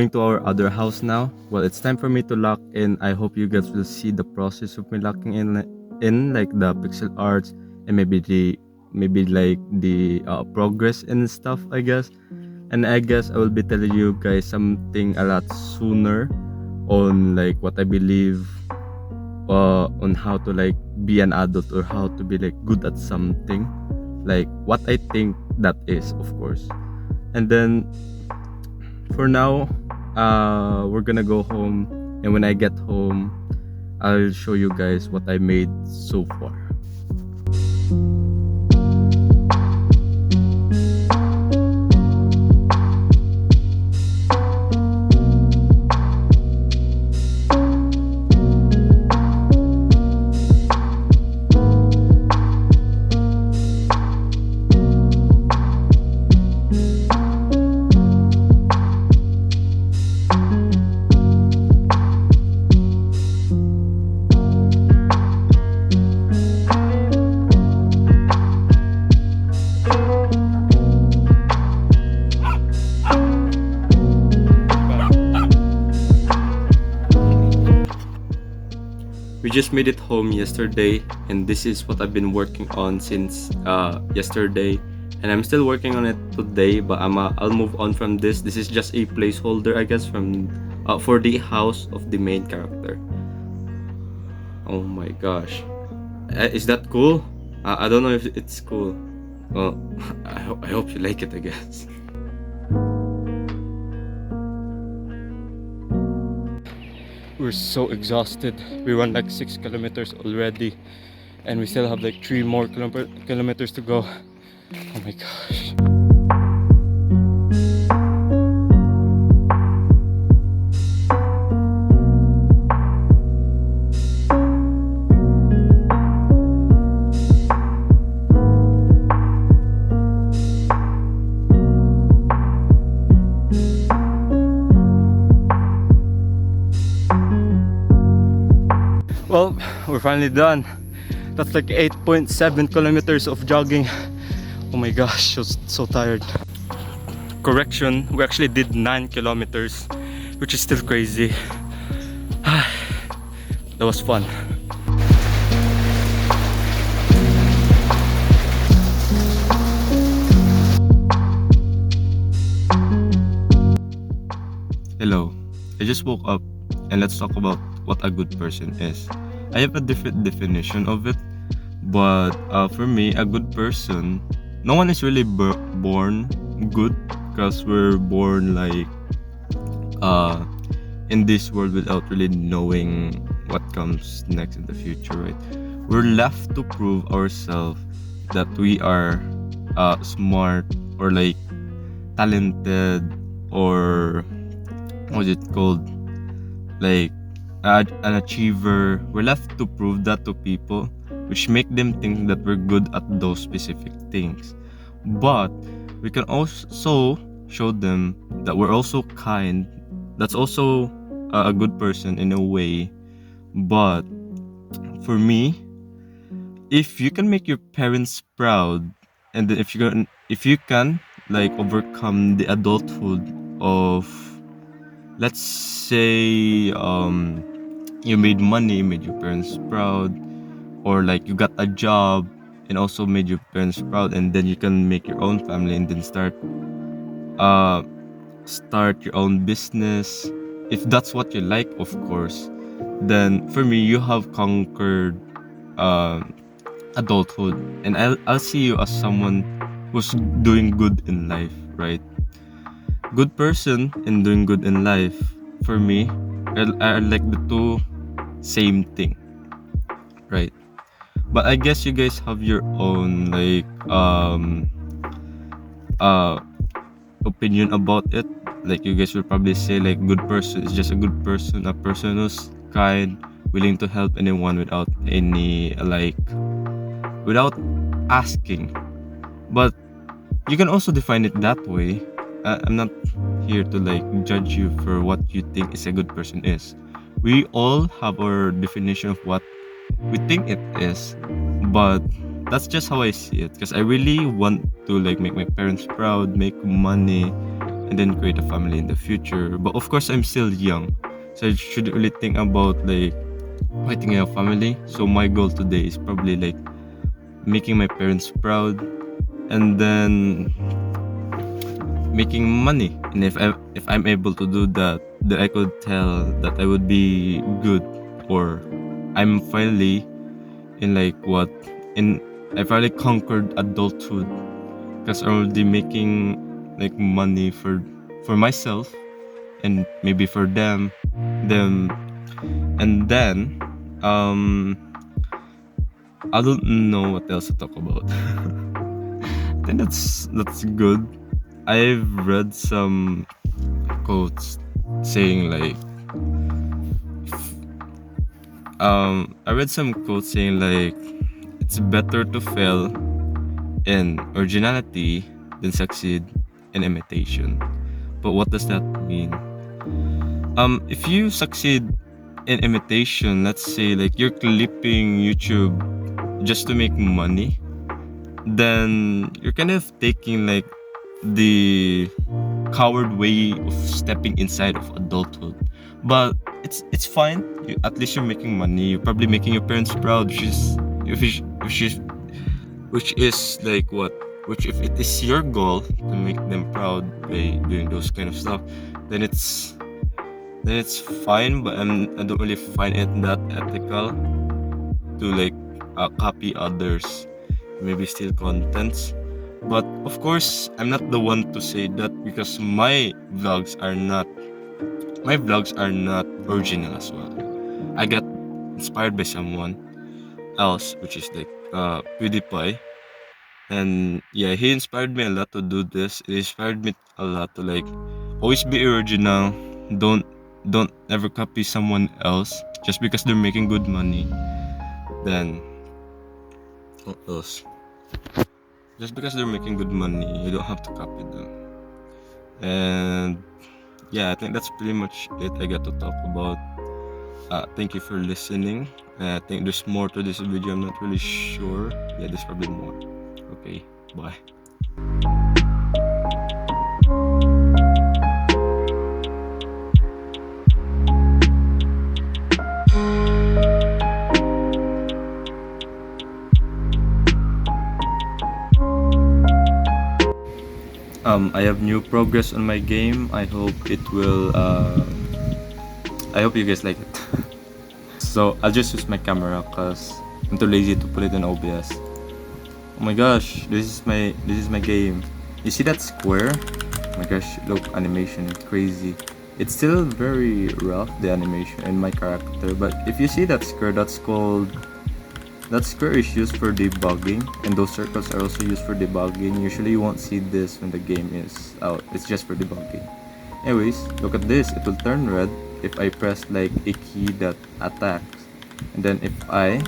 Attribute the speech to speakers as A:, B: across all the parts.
A: going to our other house now. Well, it's time for me to lock in. I hope you guys will see the process of me locking in like the pixel arts and maybe like the progress and stuff, I guess. And I guess I will be telling you guys something a lot sooner on like what I believe on how to like be an adult or how to be like good at something, like what I think that is, of course. And then for now, we're gonna go home, and when I get home, I'll show you guys what I made so far. We just made it home yesterday, and this is what I've been working on since yesterday, and I'm still working on it today. But I'll move on from this. This is just a placeholder, I guess, from for the house of the main character. Oh my gosh, is that cool? I don't know if it's cool. Well, I hope you like it, I guess. We're so exhausted. We run like 6 kilometers already, and we still have like 3 more kilometers to go. Oh my gosh. Well, we're finally done. That's like 8.7 kilometers of jogging. Oh my gosh, I was so tired. Correction, we actually did 9 kilometers, which is still crazy. That was fun. Hello, I just woke up, and let's talk about what a good person is. I have a different definition of it, but for me, a good person, no one is really born good, because we're born like in this world without really knowing what comes next in the future, right? We're left to prove ourselves that we are smart or like talented, or what's it called, like an achiever. We're left to prove that to people, which make them think that we're good at those specific things. But we can also show them that we're also kind. That's also a good person in a way. But for me, if you can make your parents proud, and then if you can like overcome the adulthood of, let's say, you made money, made your parents proud, or like you got a job and also made your parents proud, and then you can make your own family and then uh start your own business, if that's what you like, of course. Then for me, you have conquered um adulthood, and I'll see you as someone who's doing good in life, right? Good person and doing good in life, for me, are like the two same thing, right? But I guess you guys have your own like uh opinion about it. Like you guys will probably say like good person is just a good person, a person who's kind, willing to help anyone without any like without asking. But you can also define it that way. I'm not here to like judge you for what you think is a good person is. We all have our definition of what we think it is, but that's just how I see it. Because I really want to like make my parents proud, make money, and then create a family in the future. But of course, I'm still young, so I should really think about like creating a family. So my goal today is probably like making my parents proud, and then making money. And if I'm able to do that, then I could tell that I would be good, or I'm finally in like what in I finally conquered adulthood because I'm already making like money for myself and maybe for them, and then um I don't know what else to talk about. I think that's good. I've read some quotes saying like I read some quotes saying like it's better to fail in originality than succeed in imitation. But what does that mean? If you succeed in imitation, let's say like you're clipping YouTube just to make money, then you're kind of taking like the coward way of stepping inside of adulthood. But it's fine. At least you're making money. You're probably making your parents proud, which is like what? Which if it is your goal to make them proud by doing those kind of stuff, then it's fine. But I don't really find it that ethical to like copy others, maybe steal contents. But of course, I'm not the one to say that because my vlogs are not original as well. I got inspired by someone else, which is like PewDiePie, and yeah, he inspired me a lot to do this. It inspired me a lot to like always be original. Don't don't ever copy someone else just because they're making good money. Then what else? Just because they're making good money, you don't have to copy them. And yeah, I think that's pretty much it I got to talk about. Thank you for listening. I think there's more to this video. I'm not really sure. Yeah, there's probably more. Okay, bye. I have new progress on my game. I hope it will. I hope you guys like it. So I'll just use my camera because I'm too lazy to put it in OBS. Oh my gosh, this is my game. You see that square? Oh my gosh, look, animation is crazy. It's still very rough, the animation and my character, but if you see that square, that square is used for debugging, and those circles are also used for debugging. Usually you won't see this when the game is out. It's just for debugging. Anyways, look at this. It will turn red if I press like a key that attacks. And then if I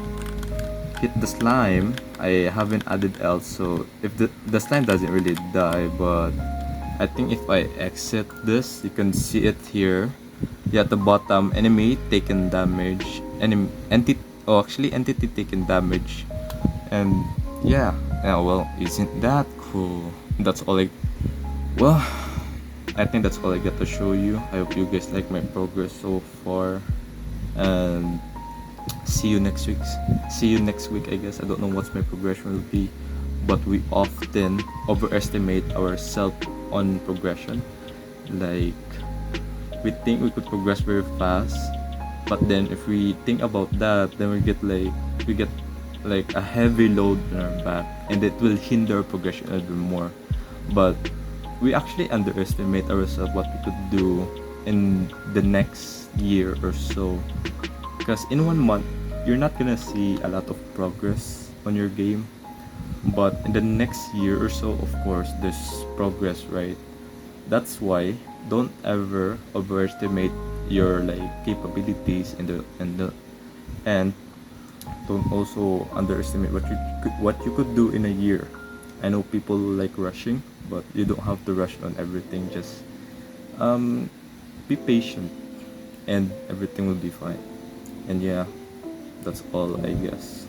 A: hit the slime, I haven't added else, so if the slime doesn't really die, but I think if I exit this, you can see it here. Yeah, at the bottom, enemy taken damage, entity taken damage, and yeah, well, isn't that cool? That's all well, I think that's all I got to show you. I hope you guys like my progress so far, and see you next week. I guess. I don't know what my progression will be, but we often overestimate ourselves on progression. Like, we think we could progress very fast, but then if we think about that, then we get like a heavy load on our back, and it will hinder progression even more. But we actually underestimate ourselves what we could do in the next year or so, because in 1 month you're not gonna see a lot of progress on your game, but in the next year or so, of course, there's progress, right? That's why don't ever overestimate your like capabilities and don't also underestimate what you could do in a year. I know people like rushing, but you don't have to rush on everything. Just be patient, and everything will be fine. And yeah, that's all I guess.